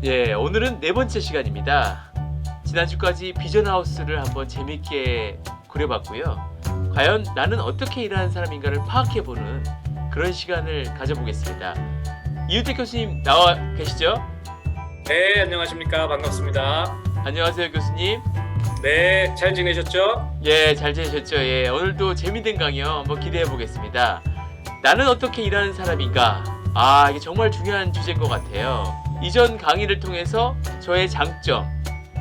예, 오늘은 네 번째 시간입니다. 지난주까지 비전하우스를 한번 재밌게 그려봤고요. 과연 나는 어떻게 일하는 사람인가를 파악해보는 그런 시간을 가져보겠습니다. 이유택 교수님 나와 계시죠? 네, 안녕하십니까. 반갑습니다. 안녕하세요, 교수님. 네, 잘 지내셨죠? 예, 잘 지내셨죠? 예, 오늘도 재밌는 강연 한번 기대해 보겠습니다. 나는 어떻게 일하는 사람인가? 이게 정말 중요한 주제인 것 같아요. 이전 강의를 통해서 저의 장점,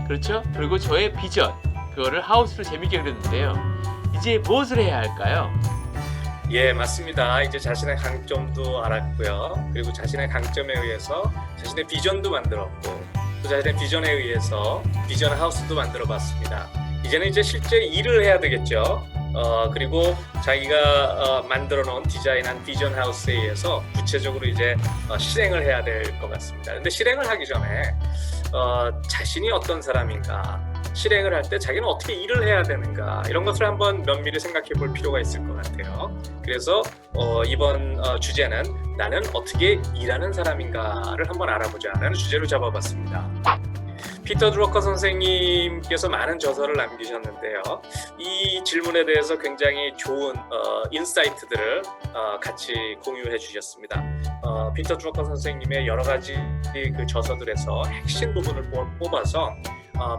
그렇죠? 그리고 저의 비전, 그거를 하우스로 재밌게 그렸는데요. 이제 무엇을 해야 할까요? 예, 맞습니다. 이제 자신의 강점도 알았고요. 그리고 자신의 강점에 의해서 자신의 비전도 만들었고, 또 자신의 비전에 의해서 비전 하우스도 만들어 봤습니다. 이제는 이제 실제 일을 해야 되겠죠. 그리고 자기가 만들어 놓은 디자인한 비전 하우스에 의해서 구체적으로 이제 실행을 해야 될 것 같습니다. 근데 실행을 하기 전에 자신이 어떤 사람인가, 실행을 할 때 자기는 어떻게 일을 해야 되는가, 이런 것을 한번 면밀히 생각해 볼 필요가 있을 것 같아요. 그래서 이번 주제는 나는 어떻게 일하는 사람인가를 한번 알아보자라는 주제로 잡아봤습니다. 피터 drucker 선생님께서 많은 저서를 남기셨는데요. 이 질문에 대해서 굉장히 좋은 인사이트들을 같이 공유해 주셨습니다. 피터 drucker 선생님의 여러 가지 그 저서들에서 핵심 부분을 뽑아서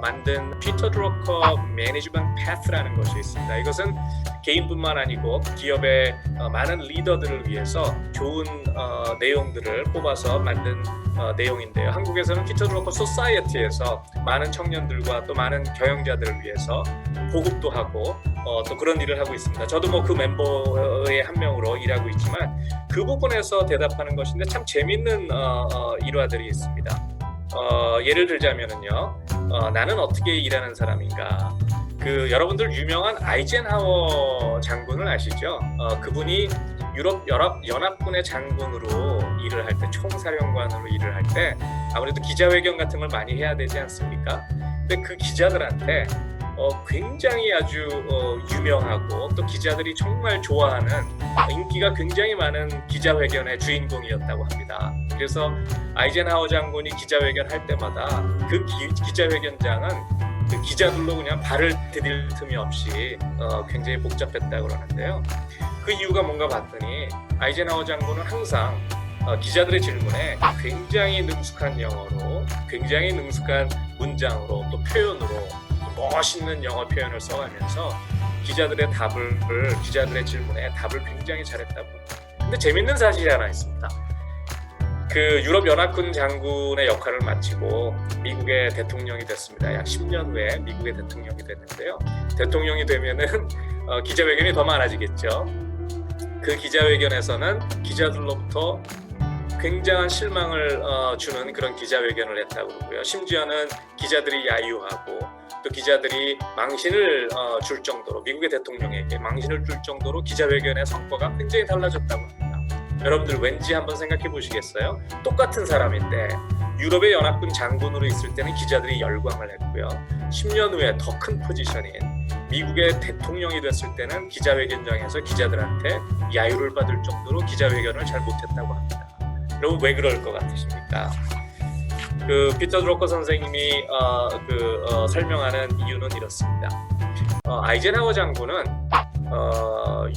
만든 피터 drucker 매니지먼트 패스라는 것이 있습니다. 이것은 개인뿐만 아니고 기업의 많은 리더들을 위해서 좋은 내용들을 뽑아서 만든 내용인데요. 한국에서는 피터 drucker 소사이어티에서 많은 청년들과 또 많은 경영자들을 위해서 보급도 하고 또 그런 일을 하고 있습니다. 저도 뭐 그 멤버의 한 명으로 일하고 있지만 그 부분에서 대답하는 것인데 참 재밌는 일화들이 있습니다. 예를 들자면은요, 나는 어떻게 일하는 사람인가. 여러분들 유명한 아이젠하워 장군을 아시죠? 그분이 유럽 연합군의 장군으로 일을 할 때, 총사령관으로 일을 할 때 아무래도 기자회견 같은 걸 많이 해야 되지 않습니까? 근데 그 기자들한테 굉장히 아주 유명하고 또 기자들이 정말 좋아하는 인기가 굉장히 많은 기자회견의 주인공이었다고 합니다. 그래서 아이젠하워 장군이 기자회견 할 때마다 그 기자회견장은 그 기자들로 그냥 발을 디딜 틈이 없이 굉장히 복잡했다고 그러는데요. 그 이유가 뭔가 봤더니 아이젠하워 장군은 항상 기자들의 질문에 굉장히 능숙한 영어로, 굉장히 능숙한 문장으로, 또 표현으로 멋있는 영어 표현을 써가면서 기자들의 질문에 답을 굉장히 잘했다고 합니다. 근데 재밌는 사실이 하나 있습니다. 그 유럽 연합군 장군의 역할을 마치고 미국의 대통령이 됐습니다. 약 10년 후에 미국의 대통령이 됐는데요. 대통령이 되면은 기자회견이 더 많아지겠죠. 그 기자회견에서는 기자들로부터 굉장한 실망을 주는 그런 기자회견을 했다고 그러고요. 심지어는 기자들이 야유하고 또 기자들이 망신을 줄 정도로, 미국의 대통령에게 망신을 줄 정도로 기자회견의 성과가 굉장히 달라졌다고 합니다. 여러분들 왠지 한번 생각해 보시겠어요? 똑같은 사람인데 유럽의 연합군 장군으로 있을 때는 기자들이 열광을 했고요. 10년 후에 더 큰 포지션인 미국의 대통령이 됐을 때는 기자회견장에서 기자들한테 야유를 받을 정도로 기자회견을 잘 못했다고 합니다. 여러분 왜 그럴 것 같으십니까? 그 피터 drucker 선생님이 설명하는 이유는 이렇습니다. 아이젠하워 장군은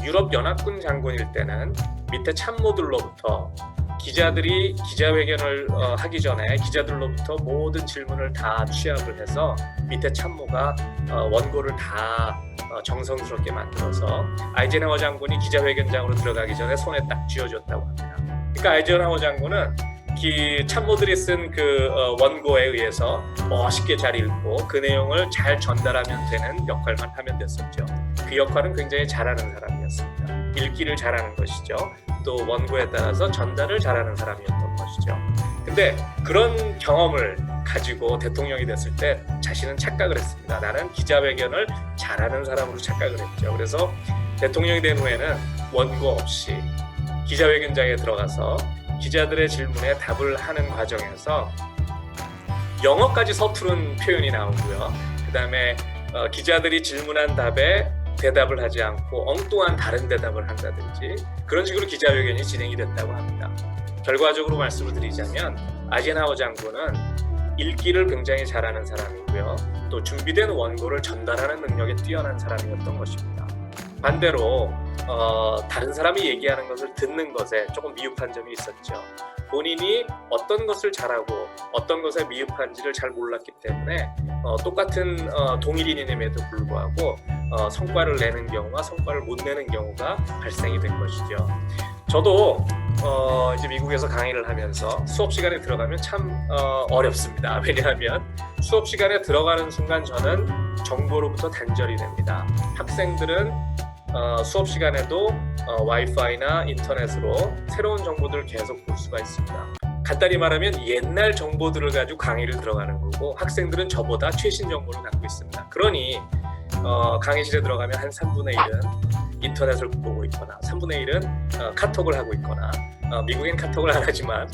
유럽 연합군 장군일 때는 밑에 참모들로부터 기자들이 기자회견을 하기 전에 기자들로부터 모든 질문을 다 취합을 해서 밑에 참모가 원고를 다 정성스럽게 만들어서 아이젠하워 장군이 기자회견장으로 들어가기 전에 손에 딱 쥐어줬다고 합니다. 그러니까 아이젠하워 장군은 참모들이 쓴 원고에 의해서 멋있게 잘 읽고 그 내용을 잘 전달하면 되는 역할만 하면 됐었죠. 그 역할은 굉장히 잘하는 사람이었습니다. 읽기를 잘하는 것이죠. 또 원고에 따라서 전달을 잘하는 사람이었던 것이죠. 근데 그런 경험을 가지고 대통령이 됐을 때 자신은 착각을 했습니다. 나는 기자회견을 잘하는 사람으로 착각을 했죠. 그래서 대통령이 된 후에는 원고 없이 기자회견장에 들어가서 기자들의 질문에 답을 하는 과정에서 영어까지 서투른 표현이 나오고요. 그 다음에 기자들이 질문한 답에 대답을 하지 않고 엉뚱한 다른 대답을 한다든지 그런 식으로 기자회견이 진행이 됐다고 합니다. 결과적으로 말씀을 드리자면 아이젠하워 장군은 읽기를 굉장히 잘하는 사람이고요. 또 준비된 원고를 전달하는 능력에 뛰어난 사람이었던 것입니다. 반대로 다른 사람이 얘기하는 것을 듣는 것에 조금 미흡한 점이 있었죠. 본인이 어떤 것을 잘하고 어떤 것에 미흡한지를 잘 몰랐기 때문에 똑같은 동일인임에도 불구하고 성과를 내는 경우와 성과를 못 내는 경우가 발생이 된 것이죠. 저도 이제 미국에서 강의를 하면서 수업 시간에 들어가면 참 어렵습니다. 왜냐하면 수업 시간에 들어가는 순간 저는 정보로부터 단절이 됩니다. 학생들은 수업 시간에도 와이파이나 인터넷으로 새로운 정보들을 계속 볼 수가 있습니다. 간단히 말하면 옛날 정보들을 가지고 강의를 들어가는 거고 학생들은 저보다 최신 정보를 갖고 있습니다. 그러니 강의실에 들어가면 한 3분의 1은 인터넷을 보고 있거나 3분의 1은 카톡을 하고 있거나 미국엔 카톡을 안 하지만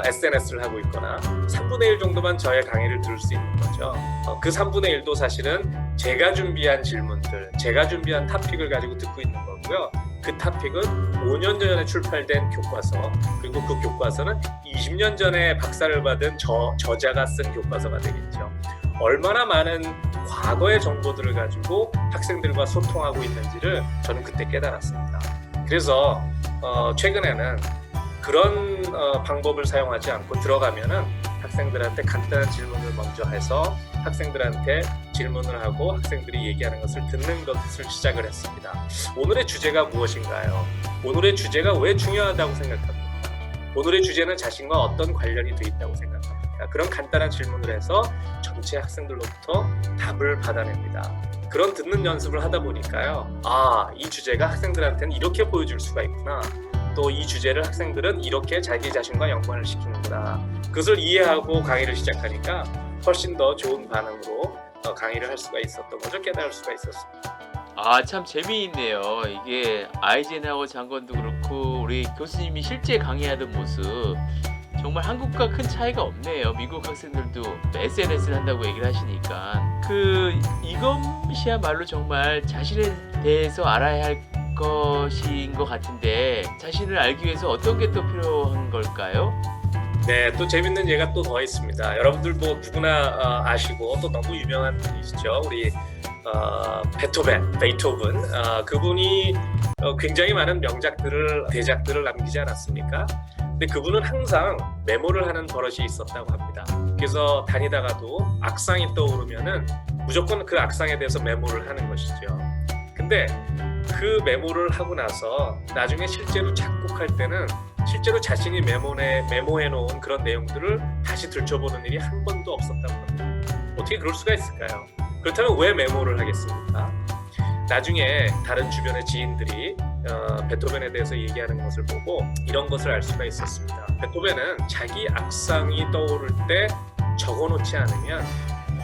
SNS를 하고 있거나 3분의 1 정도만 저의 강의를 들을 수 있는 거죠. 그 3분의 1도 사실은 제가 준비한 질문들, 제가 준비한 토픽을 가지고 듣고 있는 거고요. 그 토픽은 5년 전에 출판된 교과서, 그리고 그 교과서는 20년 전에 박사를 받은 저자가 쓴 교과서가 되겠죠. 얼마나 많은 과거의 정보들을 가지고 학생들과 소통하고 있는지를 저는 그때 깨달았습니다. 그래서 최근에는 그런 방법을 사용하지 않고 들어가면은 학생들한테 간단한 질문을 먼저 해서 학생들한테 질문을 하고 학생들이 얘기하는 것을 듣는 것을 시작을 했습니다. 오늘의 주제가 무엇인가요? 오늘의 주제가 왜 중요하다고 생각합니까? 오늘의 주제는 자신과 어떤 관련이 돼 있다고 생각합니까? 그런 간단한 질문을 해서 전체 학생들로부터 답을 받아냅니다. 그런 듣는 연습을 하다 보니까요. 이 주제가 학생들한테는 이렇게 보여줄 수가 있구나. 또 이 주제를 학생들은 이렇게 자기 자신과 연관을 시키는구나. 그것을 이해하고 강의를 시작하니까 훨씬 더 좋은 반응으로 강의를 할 수가 있었던 거죠. 깨달을 수가 있었습니다. 참 재미있네요. 이게 아이젠하워 장관도 그렇고 우리 교수님이 실제 강의하던 모습 정말 한국과 큰 차이가 없네요. 미국 학생들도 SNS를 한다고 얘기를 하시니까 이것이야말로 정말 자신에 대해서 알아야 할 것인 것 같은데 자신을 알기 위해서 어떤 게 또 필요한 걸까요? 네, 또 재밌는 예가 또 더 있습니다. 여러분들 뭐 누구나 아시고 또 너무 유명한 분이시죠. 우리 베토벤, 그분이 굉장히 많은 대작들을 남기지 않았습니까? 근데 그분은 항상 메모를 하는 버릇이 있었다고 합니다. 그래서 다니다가도 악상이 떠오르면은 무조건 그 악상에 대해서 메모를 하는 것이죠. 근데 그 메모를 하고 나서 나중에 실제로 작곡할 때는 실제로 자신이 메모해 놓은 그런 내용들을 다시 들춰보는 일이 한 번도 없었다고 합니다. 어떻게 그럴 수가 있을까요? 그렇다면 왜 메모를 하겠습니까? 나중에 다른 주변의 지인들이 베토벤에 대해서 얘기하는 것을 보고 이런 것을 알 수가 있었습니다. 베토벤은 자기 악상이 떠오를 때 적어놓지 않으면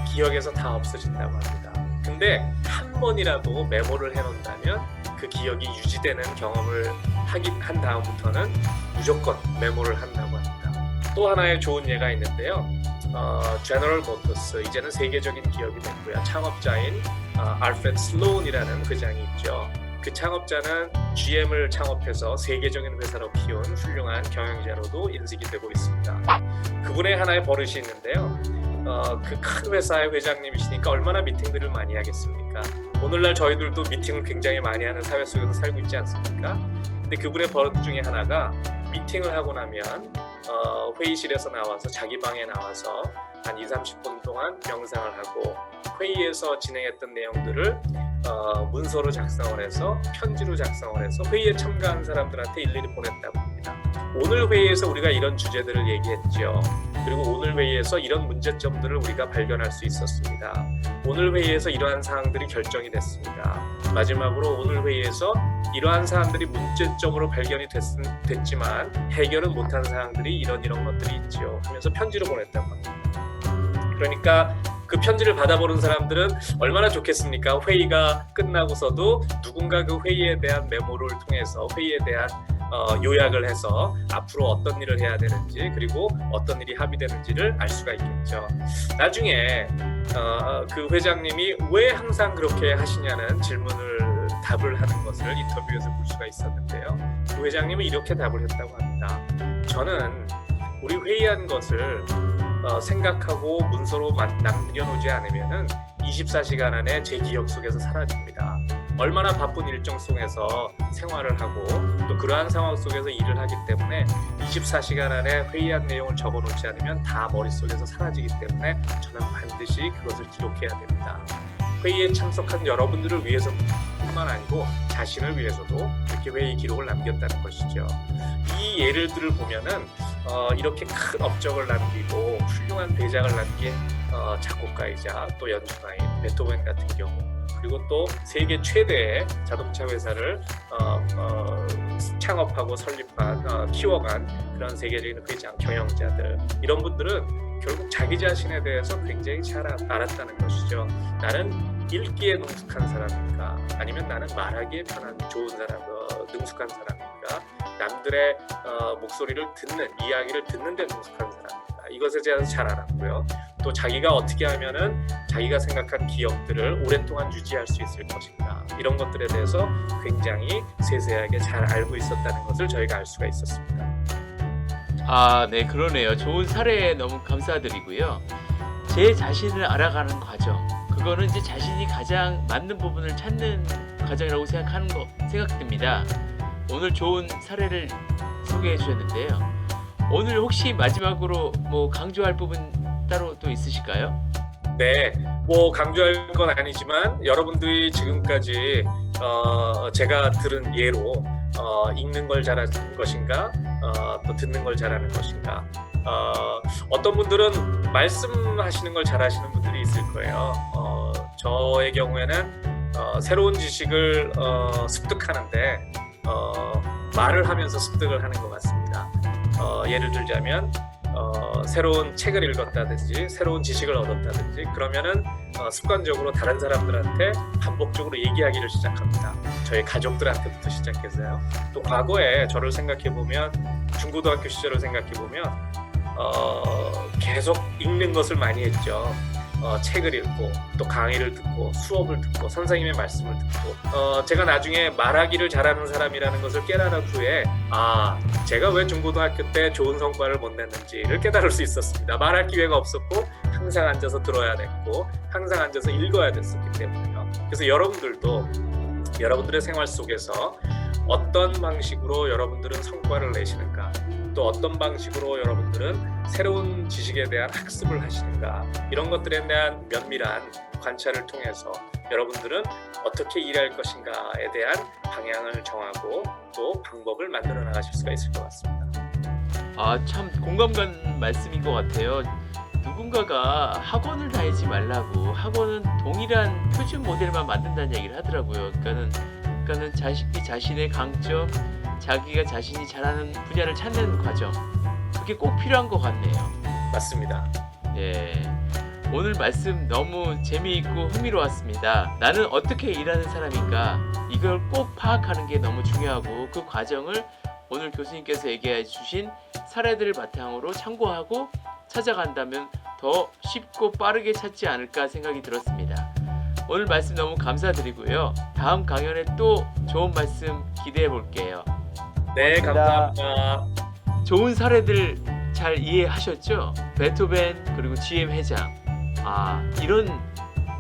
기억에서 다 없어진다고 합니다. 근데 한 번이라도 메모를 해놓는다면 그 기억이 유지되는 경험을 한 다음부터는 무조건 메모를 한다고 합니다. 또 하나의 좋은 예가 있는데요. 제너럴 모터스, 이제는 세계적인 기업이 됐고요. 창업자인 알프레드 슬로운이라는 회장이 있죠. 그 창업자는 GM을 창업해서 세계적인 회사로 키운 훌륭한 경영자로도 인식이 되고 있습니다. 그분의 하나의 버릇이 있는데요. 그 큰 회사의 회장님이시니까 얼마나 미팅들을 많이 하겠습니까? 오늘날 저희들도 미팅을 굉장히 많이 하는 사회 속에서 살고 있지 않습니까? 근데 그분의 버릇 중에 하나가 미팅을 하고 나면 회의실에서 나와서 자기 방에 나와서 한 20-30분 동안 명상을 하고 회의에서 진행했던 내용들을 문서로 작성을 해서 편지로 작성을 해서 회의에 참가한 사람들한테 일일이 보냈다고 합니다. 오늘 회의에서 우리가 이런 주제들을 얘기했죠. 그리고 오늘 회의에서 이런 문제점들을 우리가 발견할 수 있었습니다. 오늘 회의에서 이러한 사항들이 결정이 됐습니다. 마지막으로 오늘 회의에서 이러한 사항들이 문제점으로 발견이 됐지만 해결은 못한 사항들이 이런 것들이 있죠. 하면서 편지로 보냈다고 합니다. 그러니까 그 편지를 받아보는 사람들은 얼마나 좋겠습니까? 회의가 끝나고서도 누군가 그 회의에 대한 메모를 통해서 회의에 대한 요약을 해서 앞으로 어떤 일을 해야 되는지 그리고 어떤 일이 합의되는지를 알 수가 있겠죠. 나중에 그 회장님이 왜 항상 그렇게 하시냐는 답을 하는 것을 인터뷰에서 볼 수가 있었는데요. 그 회장님은 이렇게 답을 했다고 합니다. 저는 우리 회의한 것을 생각하고 문서로 남겨놓지 않으면은 24시간 안에 제 기억 속에서 사라집니다. 얼마나 바쁜 일정 속에서 생활을 하고 또 그러한 상황 속에서 일을 하기 때문에 24시간 안에 회의한 내용을 적어놓지 않으면 다 머릿속에서 사라지기 때문에 저는 반드시 그것을 기록해야 됩니다. 회의에 참석한 여러분들을 위해서뿐만 아니고 자신을 위해서도 이렇게 회의 기록을 남겼다는 것이죠. 이 예를들을 보면은 이렇게 큰 업적을 남기고 훌륭한 대작을 남긴 작곡가이자 또 연주가인 베토벤 같은 경우, 그리고 또 세계 최대의 자동차 회사를 창업하고 설립한 키워간 그런 세계적인 회장, 경영자들, 이런 분들은 결국 자기 자신에 대해서 굉장히 잘 알았다는 것이죠. 나는 읽기에 능숙한 사람인가, 아니면 나는 말하기에 편한 좋은 사람, 능숙한 사람인가, 남들의 목소리를 듣는, 이야기를 듣는 데 능숙한 사람인가, 이것에 대해서 잘 알았고요. 또 자기가 어떻게 하면은 자기가 생각한 기억들을 오랫동안 유지할 수 있을 것인가, 이런 것들에 대해서 굉장히 세세하게 잘 알고 있었다는 것을 저희가 알 수가 있었습니다. 네, 그러네요. 좋은 사례 너무 감사드리고요. 제 자신을 알아가는 과정, 그거는 이제 자신이 가장 맞는 부분을 찾는 과정이라고 생각됩니다. 오늘 좋은 사례를 소개해 주셨는데요. 오늘 혹시 마지막으로 뭐 강조할 부분 따로 또 있으실까요? 네, 뭐 강조할 건 아니지만 여러분들이 지금까지 제가 들은 예로 읽는 걸 잘하는 것인가, 또 듣는 걸 잘하는 것인가, 어떤 분들은 말씀하시는 걸 잘하시는 분들이 있을 거예요. 저의 경우에는 새로운 지식을 습득하는데 말을 하면서 습득을 하는 것 같습니다. 예를 들자면 새로운 책을 읽었다든지 새로운 지식을 얻었다든지 그러면은 습관적으로 다른 사람들한테 반복적으로 얘기하기를 시작합니다. 저희 가족들한테부터 시작해서요. 또 과거에 저를 생각해보면, 중고등학교 시절을 생각해보면 계속 읽는 것을 많이 했죠. 책을 읽고 또 강의를 듣고 수업을 듣고 선생님의 말씀을 듣고 제가 나중에 말하기를 잘하는 사람이라는 것을 깨달은 후에 제가 왜 중고등학교 때 좋은 성과를 못 냈는지를 깨달을 수 있었습니다. 말할 기회가 없었고 항상 앉아서 들어야 됐고 항상 앉아서 읽어야 됐었기 때문에요. 그래서 여러분들도 여러분들의 생활 속에서 어떤 방식으로 여러분들은 성과를 내시는가, 또 어떤 방식으로 여러분들은 새로운 지식에 대한 학습을 하시는가, 이런 것들에 대한 면밀한 관찰을 통해서 여러분들은 어떻게 일할 것인가에 대한 방향을 정하고 또 방법을 만들어 나가실 수가 있을 것 같습니다. 참 공감 가는 말씀인 것 같아요. 누군가가 학원을 다니지 말라고, 학원은 동일한 표준 모델만 만든다는 얘기를 하더라고요. 그러니까는 자신의 강점, 자기가 자신이 잘하는 분야를 찾는 과정, 그게 꼭 필요한 것 같네요. 맞습니다. 네, 오늘 말씀 너무 재미있고 흥미로웠습니다. 나는 어떻게 일하는 사람인가, 이걸 꼭 파악하는 게 너무 중요하고, 그 과정을 오늘 교수님께서 얘기해 주신 사례들을 바탕으로 참고하고 찾아간다면 더 쉽고 빠르게 찾지 않을까 생각이 들었습니다. 오늘 말씀 너무 감사드리고요. 다음 강연에 또 좋은 말씀 기대해 볼게요. 네, 감사합니다. 좋은 사례들 잘 이해하셨죠? 베토벤 그리고 GM 회장, 이런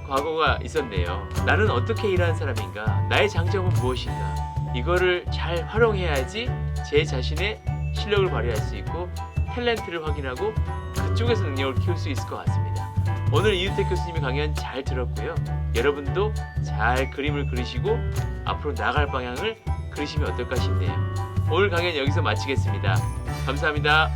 과거가 있었네요. 나는 어떻게 일하는 사람인가, 나의 장점은 무엇인가, 이거를 잘 활용해야지 제 자신의 실력을 발휘할 수 있고 탤런트를 확인하고 그쪽에서 능력을 키울 수 있을 것 같습니다. 오늘 이유택 교수님의 강연 잘 들었고요. 여러분도 잘 그림을 그리시고 앞으로 나갈 방향을 그리시면 어떨까 싶네요. 오늘 강연 여기서 마치겠습니다. 감사합니다.